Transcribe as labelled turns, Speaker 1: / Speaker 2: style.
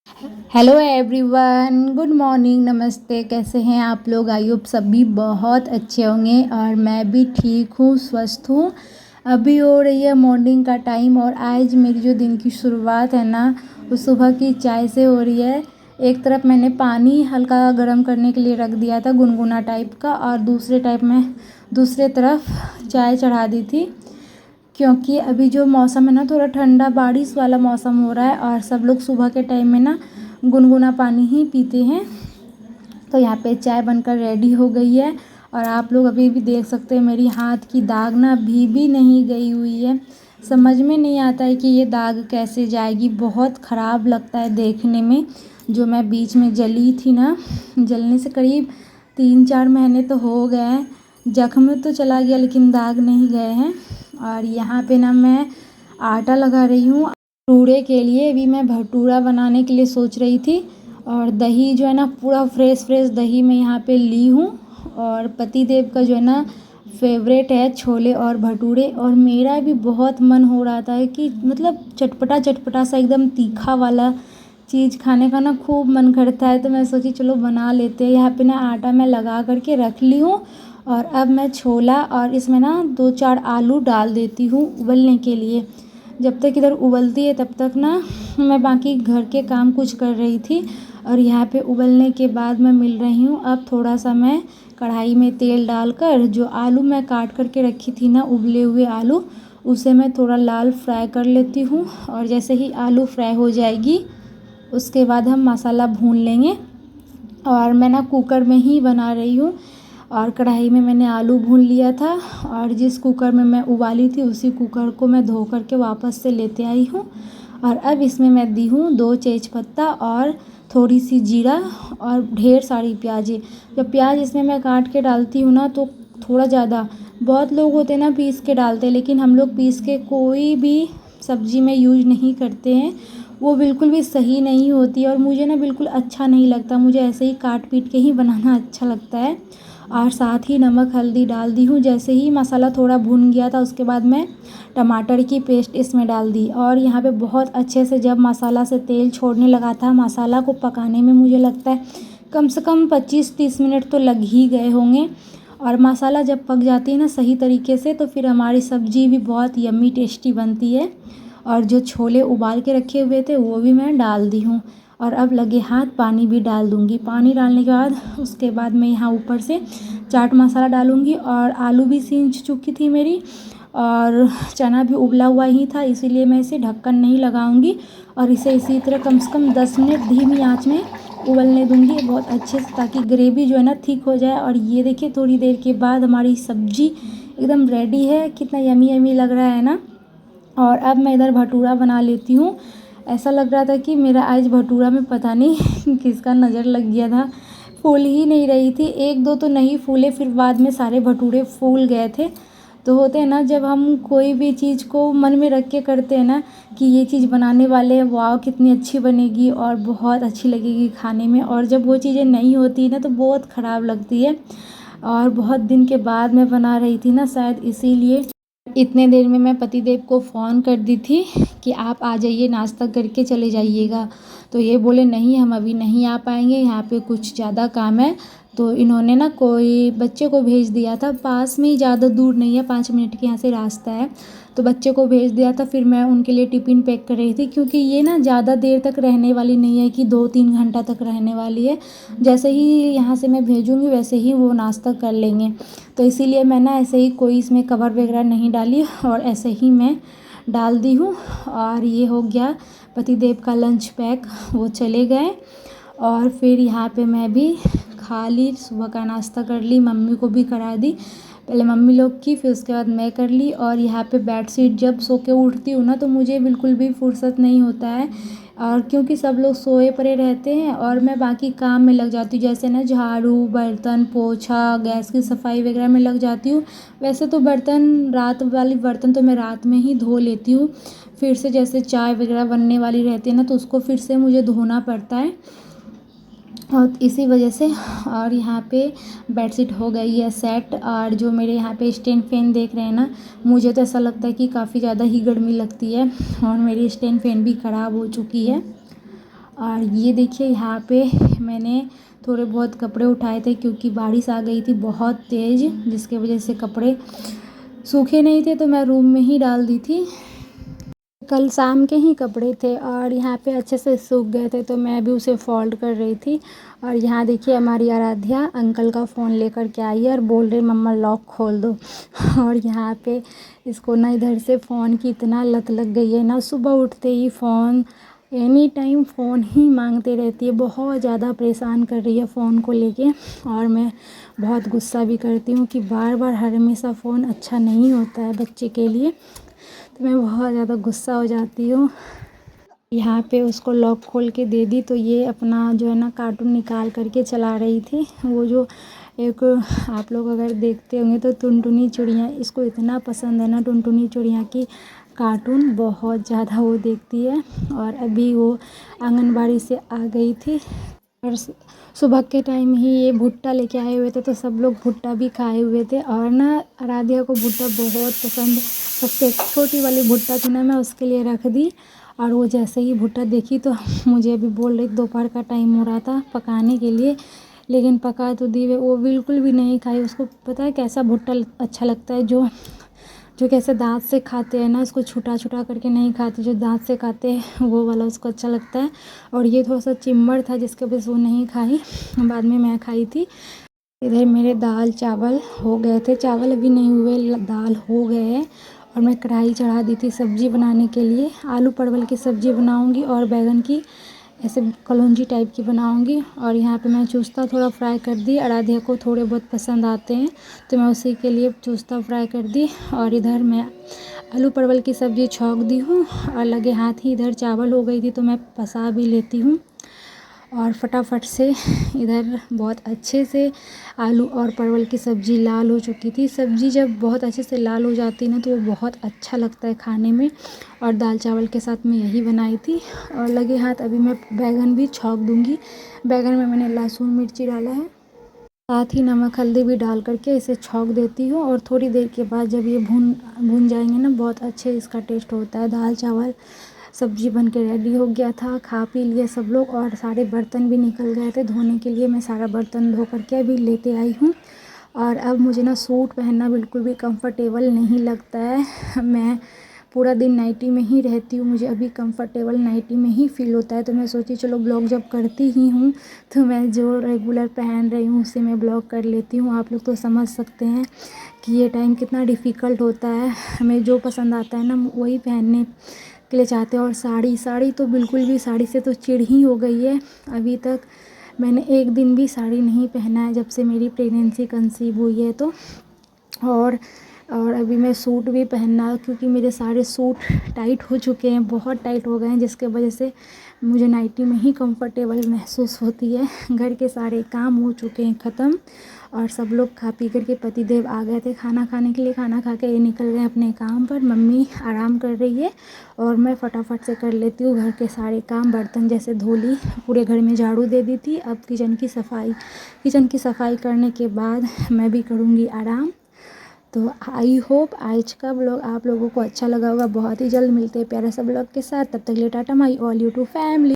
Speaker 1: Hello everyone, good morning, नमस्ते। कैसे हैं आप लोग? आई होप सभी बहुत अच्छे होंगे और मैं भी ठीक हूँ, स्वस्थ हूँ। अभी हो रही है मॉर्निंग का टाइम और आज मेरी जो दिन की शुरुआत है ना वो सुबह की चाय से हो रही है। एक तरफ मैंने पानी हल्का गर्म करने के लिए रख दिया था, गुनगुना टाइप का, और दूसरे तरफ चाय चढ़ा दी थी, क्योंकि अभी जो मौसम है ना थोड़ा ठंडा बारिश वाला मौसम हो रहा है और सब लोग सुबह के टाइम में ना गुनगुना पानी ही पीते हैं। तो यहाँ पे चाय बनकर रेडी हो गई है और आप लोग अभी भी देख सकते हैं मेरी हाथ की दाग ना अभी भी नहीं गई हुई है। समझ में नहीं आता है कि ये दाग कैसे जाएगी, बहुत ख़राब लगता है देखने में। जो मैं बीच में जली थी ना, जलने से करीब 3-4 महीने तो हो गए हैं। जख्म तो चला गया लेकिन दाग नहीं गए हैं। और यहाँ पे ना मैं आटा लगा रही हूँ भटूरे के लिए। अभी मैं भटूरा बनाने के लिए सोच रही थी और दही जो है ना पूरा फ्रेश दही मैं यहाँ पे ली हूँ। और पति देव का जो है ना फेवरेट है छोले और भटूरे, और मेरा भी बहुत मन हो रहा था कि मतलब चटपटा चटपटा सा एकदम तीखा वाला चीज़ खाने का ना खूब मन करता है। तो मैं सोची चलो बना लेते हैं। यहाँ पे ना आटा मैं लगा करके रख ली हूँ और अब मैं छोला और इसमें ना 2-4 आलू डाल देती हूँ उबलने के लिए। जब तक इधर उबलती है तब तक ना मैं बाकी घर के काम कुछ कर रही थी। और यहाँ पे उबलने के बाद मैं मिल रही हूँ। अब थोड़ा सा मैं कढ़ाई में तेल डालकर जो आलू मैं काट करके रखी थी ना, उबले हुए आलू, उसे मैं थोड़ा लाल फ्राई कर लेती हूँ। और जैसे ही आलू फ्राई हो जाएगी उसके बाद हम मसाला भून लेंगे। और मैं ना कुकर में ही बना रही हूँ और कढ़ाई में मैंने आलू भून लिया था और जिस कुकर में मैं उबाली थी उसी कुकर को मैं धो करके वापस से लेते आई हूँ। और अब इसमें मैं दी हूँ 2 तेजपत्ता और थोड़ी सी जीरा और ढेर सारी प्याज़ें। जब प्याज इसमें मैं काट के डालती हूँ ना तो थोड़ा ज़्यादा, बहुत लोग होते हैं ना पीस के डालते हैं, लेकिन हम लोग पीस के कोई भी सब्ज़ी में यूज नहीं करते हैं। वो बिल्कुल भी सही नहीं होती और मुझे ना बिल्कुल अच्छा नहीं लगता। मुझे ऐसे ही काट पीट के ही बनाना अच्छा लगता है। और साथ ही नमक हल्दी डाल दी हूँ। जैसे ही मसाला थोड़ा भुन गया था उसके बाद मैं टमाटर की पेस्ट इसमें डाल दी। और यहाँ पे बहुत अच्छे से जब मसाला से तेल छोड़ने लगा था, मसाला को पकाने में मुझे लगता है कम से कम 25-30 मिनट तो लग ही गए होंगे। और मसाला जब पक जाती है ना सही तरीके से तो फिर हमारी सब्ज़ी भी बहुत यम्मी टेस्टी बनती है। और जो छोले उबाल के रखे हुए थे वो भी मैं डाल दी हूँ। और अब लगे हाथ पानी भी डाल दूँगी। पानी डालने के बाद उसके बाद मैं यहाँ ऊपर से चाट मसाला डालूँगी। और आलू भी सींच चुकी थी मेरी और चना भी उबला हुआ ही था, इसीलिए मैं इसे ढक्कन नहीं लगाऊंगी और इसे इसी तरह कम से कम 10 मिनट धीमी आंच में उबलने दूंगी बहुत अच्छे से, ताकि ग्रेवी जो है ना थिक हो जाए। और ये देखिए थोड़ी देर के बाद हमारी सब्जी एकदम रेडी है। कितना यमी यमी लग रहा है ना। और अब मैं इधर भटूरा बना लेती हूँ। ऐसा लग रहा था कि मेरा आज भटूरा में पता नहीं किसका नज़र लग गया था, फूल ही नहीं रही थी। 1-2 तो नहीं फूले, फिर बाद में सारे भटूरे फूल गए थे। तो होते हैं ना जब हम कोई भी चीज़ को मन में रख के करते हैं ना कि ये चीज़ बनाने वाले हैं, वाह कितनी अच्छी बनेगी और बहुत अच्छी लगेगी खाने में, और जब वो चीज़ें नहीं होती ना तो बहुत ख़राब लगती है। और बहुत दिन के बाद मैं बना रही थी ना, शायद इसीलिए इतने देर में मैं पतिदेव को फ़ोन कर दी थी कि आप आ जाइए, नाश्ता करके चले जाइएगा। तो ये बोले नहीं हम अभी नहीं आ पाएंगे, यहाँ पे कुछ ज़्यादा काम है। तो इन्होंने ना कोई बच्चे को भेज दिया था, पास में ही, ज़्यादा दूर नहीं है, 5 मिनट के यहाँ से रास्ता है। तो बच्चे को भेज दिया था, फिर मैं उनके लिए टिफ़िन पैक कर रही थी, क्योंकि ये ना ज़्यादा देर तक रहने वाली नहीं है कि 2-3 घंटा तक रहने वाली है। जैसे ही यहाँ से मैं भेजूँगी वैसे ही वो नाश्ता कर लेंगे। तो इसीलिए मैं ना ऐसे ही कोई इसमें कवर वगैरह नहीं डाली और ऐसे ही मैं डाल दी हूँ। और ये हो गया पतिदेव का लंच पैक, वो चले गए। और फिर यहाँ पे मैं भी खा ली, सुबह का नाश्ता कर ली, मम्मी को भी करा दी। पहले मम्मी लोग की, फिर उसके बाद मैं कर ली। और यहाँ पे बेडशीट जब सो के उठती हूँ ना तो मुझे बिल्कुल भी फुर्सत नहीं होता है, और क्योंकि सब लोग सोए पड़े रहते हैं और मैं बाकी काम में लग जाती हूँ, जैसे ना झाड़ू बर्तन पोछा गैस की सफाई वगैरह में लग जाती हूँ। वैसे तो बर्तन, रात वाली बर्तन तो मैं रात में ही धो लेती हूँ। फिर से जैसे चाय वगैरह बनने वाली रहती है ना तो उसको फिर से मुझे धोना पड़ता है, और इसी वजह से। और यहाँ पे बेडशीट हो गई है सेट। और जो मेरे यहाँ पे स्टैंड फैन देख रहे हैं ना, मुझे तो ऐसा लगता है कि काफ़ी ज़्यादा ही गर्मी लगती है और मेरी स्टैंड फैन भी ख़राब हो चुकी है। और ये देखिए यहाँ पे मैंने थोड़े बहुत कपड़े उठाए थे क्योंकि बारिश आ गई थी बहुत तेज़, जिसके वजह से कपड़े सूखे नहीं थे तो मैं रूम में ही डाल दी थी। कल शाम के ही कपड़े थे और यहाँ पे अच्छे से सूख गए थे तो मैं भी उसे फोल्ड कर रही थी। और यहाँ देखिए हमारी आराध्या अंकल का फ़ोन लेकर के आई है और बोल रही मम्मा लॉक खोल दो। और यहाँ पे इसको ना इधर से फ़ोन की इतना लत लग गई है ना, सुबह उठते ही फ़ोन, एनी टाइम फ़ोन ही मांगते रहती है। बहुत ज़्यादा परेशान कर रही है फ़ोन को लेके। और मैं बहुत गुस्सा भी करती हूँ कि बार बार हर हमेशा फ़ोन अच्छा नहीं होता है बच्चे के लिए, तो मैं बहुत ज़्यादा गुस्सा हो जाती हूँ। यहाँ पे उसको लॉक खोल के दे दी तो ये अपना जो है ना कार्टून निकाल करके चला रही थी। वो जो एक, आप लोग अगर देखते होंगे तो टुनटुनी चिड़िया, इसको इतना पसंद है ना टुनटुनी चिड़िया की कार्टून, बहुत ज़्यादा वो देखती है। और अभी वो आंगनबाड़ी से आ गई थी और सुबह के टाइम ही ये भुट्टा लेके आए हुए थे तो सब लोग भुट्टा भी खाए हुए थे। और ना आराध्या को भुट्टा बहुत पसंद, सबसे छोटी वाली भुट्टा थी ना, मैं उसके लिए रख दी। और वो जैसे ही भुट्टा देखी तो मुझे अभी बोल रही, दोपहर का टाइम हो रहा था पकाने के लिए, लेकिन पका तो दी, वो बिल्कुल भी नहीं खाई। उसको पता है कैसा भुट्टा अच्छा लगता है, जो कैसे दांत से खाते हैं ना, उसको छुटा छुटा करके नहीं खाते, जो दांत से खाते हैं वो वाला उसको अच्छा लगता है। और ये थोड़ा सा चिम्मड़ था जिसके वजह से वो नहीं खाई, बाद में मैं खाई थी। इधर मेरे दाल चावल हो गए थे, चावल अभी नहीं हुए, दाल हो गए हैं। और मैं कढ़ाई चढ़ा दी थी सब्ज़ी बनाने के लिए, आलू परवल की सब्ज़ी बनाऊंगी और बैगन की ऐसे कलौंजी टाइप की बनाऊंगी। और यहाँ पे मैं चूस्ता थोड़ा फ्राई कर दी, आराध्या को थोड़े बहुत पसंद आते हैं तो मैं उसी के लिए चूस्ता फ्राई कर दी। और इधर मैं आलू परवल की सब्ज़ी छौंक दी हूँ और लगे हाथ ही इधर चावल हो गई थी तो मैं पसा भी लेती हूँ। और फटाफट से इधर बहुत अच्छे से आलू और परवल की सब्ज़ी लाल हो चुकी थी। सब्ज़ी जब बहुत अच्छे से लाल हो जाती है ना तो वो बहुत अच्छा लगता है खाने में। और दाल चावल के साथ मैं यही बनाई थी। और लगे हाथ अभी मैं बैगन भी छौंक दूँगी। बैगन में मैंने लहसुन मिर्ची डाला है, साथ ही नमक हल्दी भी डाल करके इसे छौंक देती हूँ। और थोड़ी देर के बाद जब ये भून जाएंगे ना, बहुत अच्छे इसका टेस्ट होता है। दाल चावल सब्जी बन के रेडी हो गया था, खा पी लिए सब लोग और सारे बर्तन भी निकल गए थे धोने के लिए। मैं सारा बर्तन धो करके अभी लेते आई हूँ। और अब मुझे ना सूट पहनना बिल्कुल भी कंफर्टेबल नहीं लगता है। मैं पूरा दिन नाइटी में ही रहती हूँ, मुझे अभी कंफर्टेबल नाइटी में ही फ़ील होता है। तो मैं सोची चलो ब्लॉग जब करती ही हूँ तो मैं जो रेगुलर पहन रही हूँ उसे मैं ब्लॉग कर लेती हूँ। आप लोग तो समझ सकते हैं कि ये टाइम कितना डिफ़िकल्ट होता है, हमें जो पसंद आता है ना वही पहनने के लिए चाहते हैं। और साड़ी तो बिल्कुल भी, साड़ी से तो चिढ़ ही हो गई है। अभी तक मैंने एक दिन भी साड़ी नहीं पहना है जब से मेरी प्रेगनेंसी कंसीव हुई है तो। और अभी मैं सूट भी पहनना, क्योंकि मेरे सारे सूट टाइट हो चुके हैं, बहुत टाइट हो गए हैं, जिसके वजह से मुझे नाइटी में ही कंफर्टेबल महसूस होती है। घर के सारे काम हो चुके हैं ख़त्म और सब लोग खा पी करके पतिदेव आ गए थे खाना खाने के लिए। खाना खा के ये निकल गए अपने काम पर, मम्मी आराम कर रही है और मैं फटाफट से कर लेती हूँ घर के सारे काम। बर्तन जैसे धो ली, पूरे घर में झाड़ू दे दी थी, अब किचन की सफाई करने के बाद मैं भी करूँगी आराम। तो आई होप आज का ब्लॉग आप लोगों को अच्छा लगा होगा। बहुत ही जल्द मिलते हैं प्यारे सा ब्लॉग के साथ, तब तक के लिए tata, my all YouTube family.